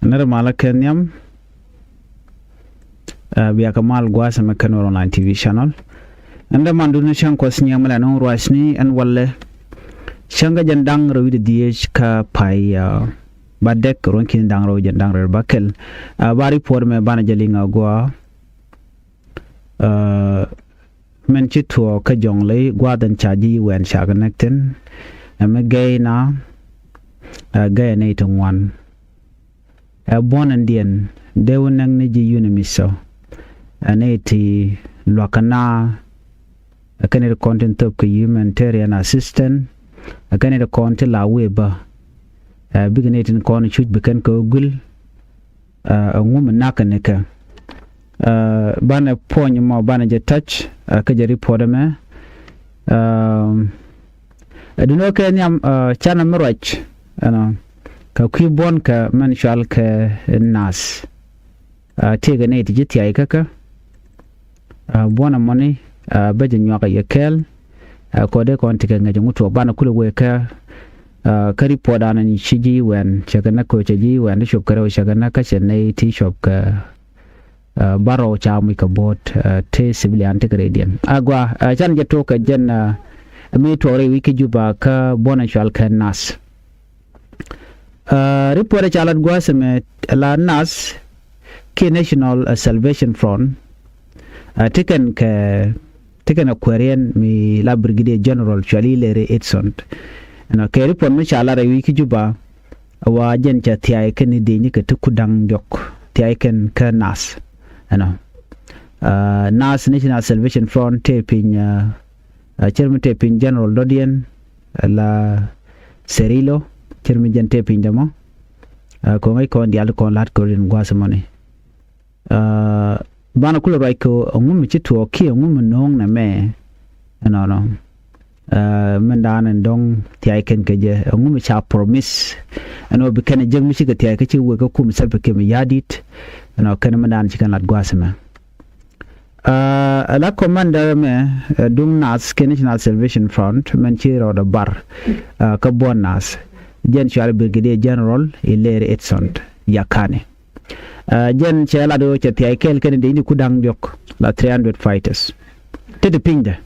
Nere mala kenyam biya kamal gwasa mekanor online TV channel. Anda manduna shan kwasnya mala non ruasni an walle shanga jandang rawi DH ka pai badek ronkin dang rawi jandang rer bakel bari por me bana jalinga gwa men chitwo ka jongle gwadan chaji wen shaganekten me gaina gay na itong one born Indian they were nang niji unimiso aneti lokana akanira content of humanitarian assistant akanira content la weba biginatin kon shoot bekan ko gul ngum nakaneka bana ponyo mo bana je touch ka je report me duno ke nyam chana merwach ano ka kwibon ka manshal ka nas tega ne ti jiti ay kaka bona money baje nyoka yekel ko de kon tika ngaje nguto bana kule weka ka report ana ni chiji wen chagana ko chiji wen shop karo chagana ka chenai ti shop ka baro cha mi ka bot te civilian te gradient agwa chan je to ka jen mi to re wiki juba ka bona shal ka nas report chalat gwa seme la nas ke National Salvation Front taken a Korean mi la Brigadier General Charlie Lere Edson na ke report mi chala re wiki juba wa jen cha tiai ken de ni ke tukudang jok tiai ken ka nas ano nas National Salvation Front taping chairman taping General Dodian la Serilo chairman jen taping damo ko ngai ko ndial ko lat ko rin gwa samone bana kula rai ko ngum chitu ki ngum nong na me no mendan ndong tiai ken ke je ngum cha promise ano be ken jeng mi shiga tiai ke chi we ko kum selbe ke mi yadit ano ken mendan chi kan lat gwasama ala commander me dung nas ke National Salvation Front men chi ro da bar ka bonnas jen chal Brigadier General Ilere Edson yakane jen chela do chati ay kel ken de ni kudang jok la 300 fighters tede pinda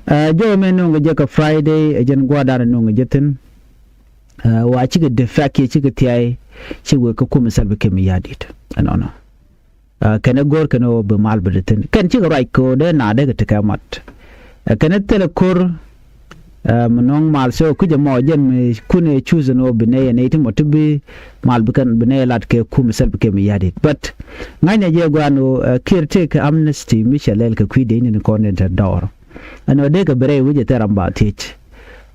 jo men no nga ka Friday jen gwada no nga jeten wa ci ga defaki ci ga tiay ci go ka kuma salbe ke mi yadit no kana gor kana be mal bedeten kan ci ga right ko de na daga takamat kana tele kor monong mal so kuje mo jen me kune choose no bine ne timo tubi mal bukan bine lat ke kum selb ke mi yadit but ngane je gwano caretaker amnesty Michel ka kwide ni ko ne dor ano de ka bere wuje teramba tich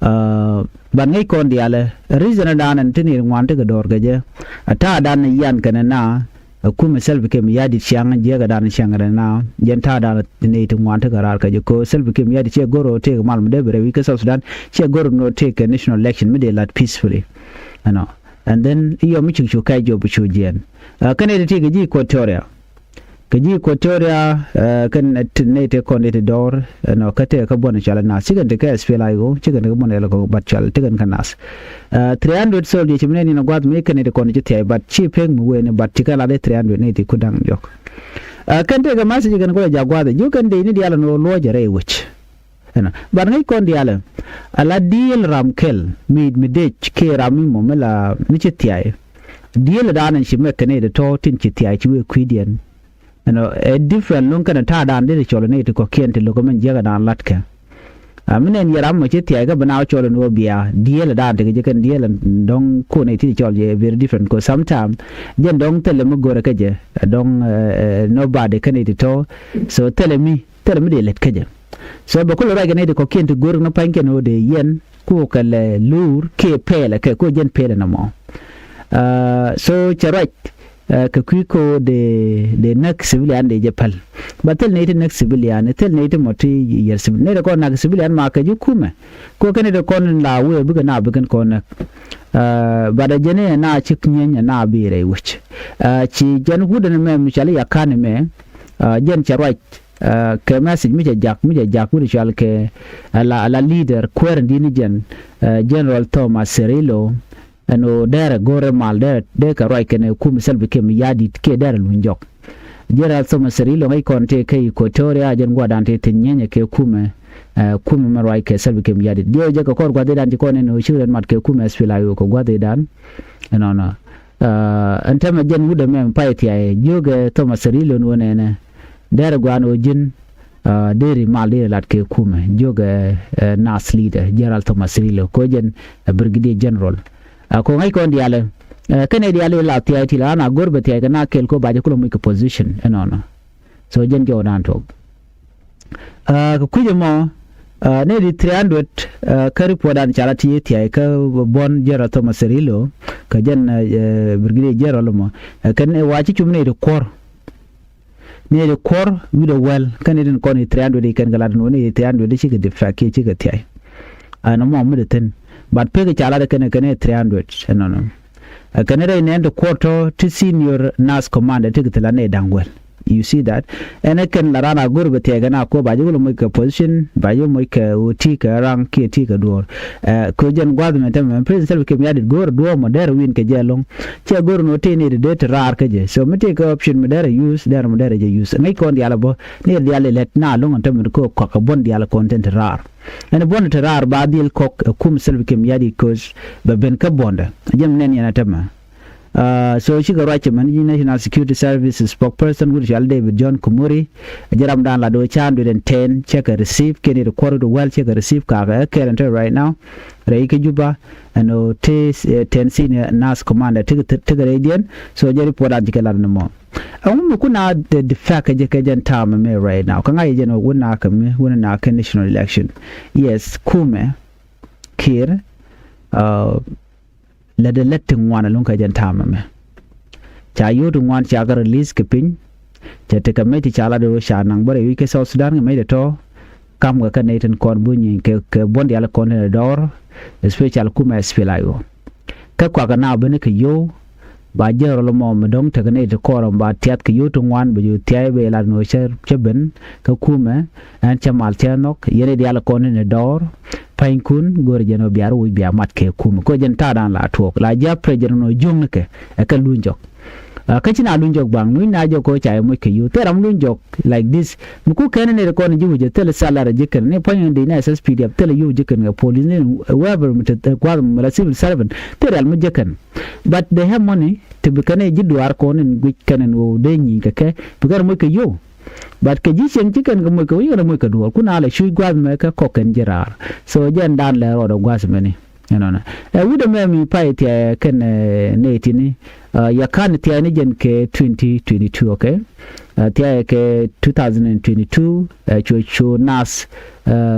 ban ngai kon diale reason dan tini ngwante ka dor gaje ata dan yan kana na kuma selb ke mi yadit shang je ga dan shang na jen ta dan ne to ngwante ka rar ka je ko selb ke mi yadit che goro te mal de bere wi ka South Sudan che goro no take a national election me de lat peacefully ano and then iyo mi chu kai jo bu chu jen kana de te ga ji Equatoria kan ne te kon de dor no kate ka bona chala na sigan de ka spela go sigan de bona ko bat chal tigan kanas 300 soldier chimne ni no gwad me kan de kon jiti bat chi peng mu we ne bat tikala de 300 ne ti kudang jok kan te ga mas jigan ko ja gwad ju kan de ni diala no lo jare wich ana bar ngai kon diala ala deal ramkel mid de ke rami mo mela ni chiti ay deal danan shi me kan de to tin chiti ay chi we kwidian a different lung kana ta dan de cholo ne to ko kente lo ko men jega dan latka aminen yaram mo cheti aga bana cholo no bia diel dan de je kan diel dong ko ne ti cholo je very different ko sometime jen dong tele mo gore ka je dong nobody kan it to so tele mi de let ka je so ba ko lo ga ne de ko kente gor no panke no de yen ko kale lur ke pele ke ko jen pele na mo so charat ka kwiko de nak civilian de japal batel ne nak civilian tel ne moti yer civilian ne ko nak civilian ma ka jukume ko kene de kon la we buga na bugan kon bada jene na ciknya na bire wuch ci jan hudan me misali yakane me jen charai ke message mi jak wuri chal ke la leader kwer dini jen General Thomas Serilo no dere gore mal de ka roi kene kum selbi kem yadi ke dere lunjok Gerald Thomas Cirillo ngai konte kai Equatoria jen gwadante tinyenye ke kume marwai ke selbi kem yadi dio je ko gwadde dan jikone no shuren mat ke kume sfilayo ko gwadde dan no antama jen muda mem paiti ay joge Thomas Cirillo no ne dere gwano jin deri mal deri lat ke kume joge nas leader Gerald Thomas Cirillo ko jen brigadier general ko ngai ko ndiale kene diale la ti la na gorbe ti na kel ko baje ko mo ko position no so jen jo dan to ko kuje mo ne di 300 kari podan chala ti ka bon Gerald Thomas Cirillo ka jen brigadier general mo kene wachi chumne de kor ne de kor wido well kane den ko ni 300 kan galad no ne 300 ci ga de fakki ci ga ti no mo mu de ten but pe ga chala de kene 300 no Canada in the quarter to senior NAS commander to get lane dangwell. You see that? And I can larana go but tegana ko ba you make a position by you make a tika rank tika door. Kojan government and president came added go do modern win kajalong. Chia go no tin the date rar kaje. So me take option modern use there modern use. Make on the alabo near the alley let na long and term ko cockabon the content rar. And a bonnet rar badil cock a kum selvikim yadi cause the benka bonda. Jam nany anatama. So she got right managing National Security Services spokesperson with David John Kumuri Jaram Dan Lado 110 check a receive Kenny the quarter well check a receive kaga current right now Reiki Juba and 10 senior NAS commander take a radian so Jerry report article no more kuna the fact je time me right now kan ai je no wona na national election yes kume kir la de letting wana lunka jantama me cha yudu wan cha ga release kipin cha te kameti cha la do sha nang bare wi ke South Sudan me de to kam ga kaneten kon bunyi ke bondi ala kon dor special kuma spelayo ka kwa ga na bene ke yo ba jero lo mo dong te ne de korom ba tiat ke yutu wan bu tiai be la no cher cheben ka kuma an chamal tianok yene de ala kon ne dor pain kun gor jeno biar wi biya mat ke kuma ko jen ta dan la tok la ja president no jong ke ka lunjok ka china lunjok bang nu na jo ko chai mo ke yu teram lunjok like this muku ken ne ko ne ju je tel salary je ken ne pain de na SSPDF tel yu je ken police ne whoever mit kwa mala civil servant teral mu je ken but they have money to be ken ji duar ko ne gwi ken wo de nyi ke bugar mo ke yu but ke ji chen chicken ko mo ko yo mo ko duar kuna la shui gwa me ka ko ken jirar so jen dan le ro do gwas me ni no wuda me mi pai ti ken ne tini ya kan ti ani jen ke 2022 okay ti ke 2022 cho nas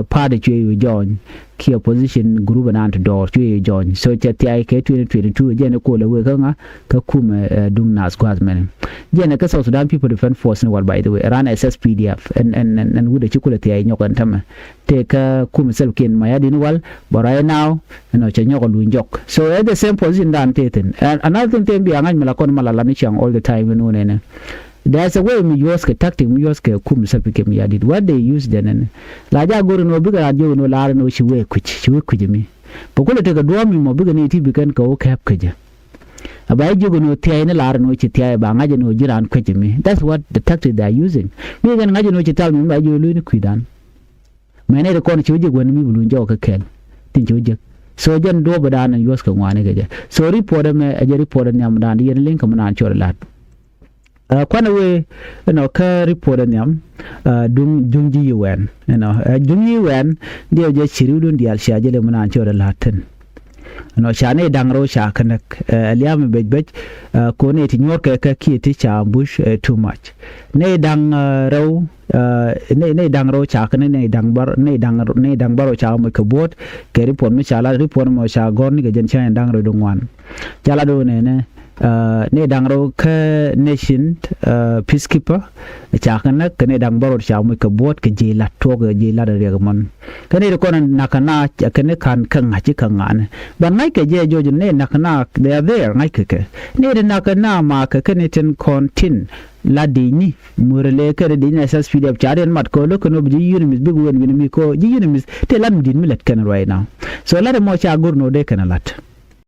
party cho join ki opposition group and anti door cho join so ti ke 2022 jen ko le we ka kuma dung nas gwas me jen ka South Sudan People Defense Force wal by the way ran SSPDF and wuda chikula ti ay nyokan tama te ka kuma sel ken mayadi wal but right now no cha nyoko lunjok so at the same position dan teten and another thing bi angan mala kon mala la ni chang all the time no ne there's a way me use ke tactic me use ke kum sel ke mi yadi what they use then la ja goro no biga jo no la no shi we kuchi mi pokole te ga do mi mo biga ni ti bikan ka o kap kaje abai jogo no tiai ne lar no chi tiai ba ngaje no jiran kwaje mi that's what the tactic they are using mi gan ngaje no chi tal mi ba jo lu ni kuidan mene de kon chi jogo ni mi bulun jo ka ken tin jogo so jen do badana yos ka ngwane gaje so report me aje report nyam dan yen link mo nan chore lat kwana we no ka report nyam dung ji UN dung UN dia je chiru dun dial sha je le mo nan chore laten no shane dangro sha kanak liam bej ko ne ti nyor ka ki ti cha bush too much ne dang raw ne dang ro cha kan ne dang baro cha mo ka bot ke report mi cha la report mo cha gon ni ga jen cha dang ro dongwan cha la do ne dang ro ka nation peacekeeper cha kan ne dang baro cha mo ka bot ke je la to ga je la de mon ka ne ko na kana ka ne kan ha chi kan an ban ngai ke je jo ne na kana they are there ngai ke ne de na kana ma ka ne ten kontin la dini murele ka de dini SSPDF charen mat ko lo kono bi unimis big won mi ko unimis te lam din mi let kan right now so la de mo cha gurno de kan lat